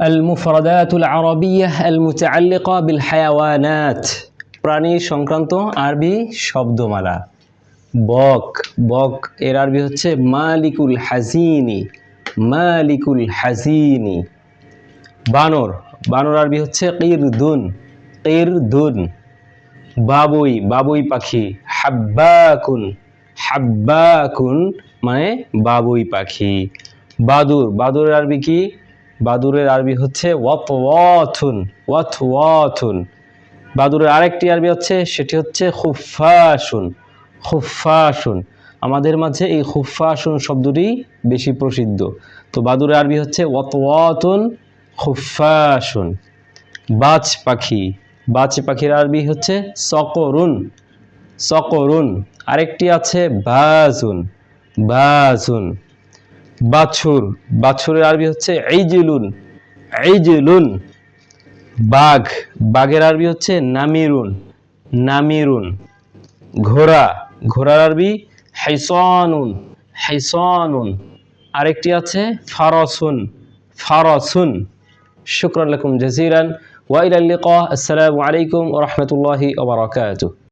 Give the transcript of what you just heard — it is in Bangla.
المفردات العربية المتعلقة بالحيوانات প্রাণী সংক্রান্ত আরবি শব্দমালা বক বক এর আরবি হচ্ছে মালিকুল হাজিনি মালিকুল হাজিনি বানর বানর আরবি হচ্ছে কিরদুন কিরদুন বাবুই বাবুই পাখি হাব্বাকুন হাব্বাকুন মানে বাবুই পাখি বাদুর বাদুরের আরবি কি বাদুরের আরবি হচ্ছে ওয়াতওয়াতুন ওয়াতওয়াতুন বাদুরের আরেকটি আরবি হচ্ছে সেটি হচ্ছে খুফাশুন খুফাশুন আমাদের মাঝে এই খুফাশুন শব্দটি বেশি প্রসিদ্ধ তো বাদুরের আরবি হচ্ছে ওয়াতওয়াতুন খুফাশুন বাজ পাখি বাজ পাখির আরবি হচ্ছে সকরুন সকরুন আরেকটি আছে বাজুন বাজুন বাছুর বাছুরের আরবি হচ্ছে ইজলুন ইজলুন বাঘ বাঘের আরবি হচ্ছে নামিরুন নামিরুন ঘোড়া ঘোড়ার আরবি হিসানুন হিসানুন আরেকটি আছে ফারাসুন ফারাসুন শুকরান লাকুম জাযীরান ওয়া ইলা লিকা আসসালামু আলাইকুম ওয়া রাহমাতুল্লাহি ওয়া বারাকাতুহু।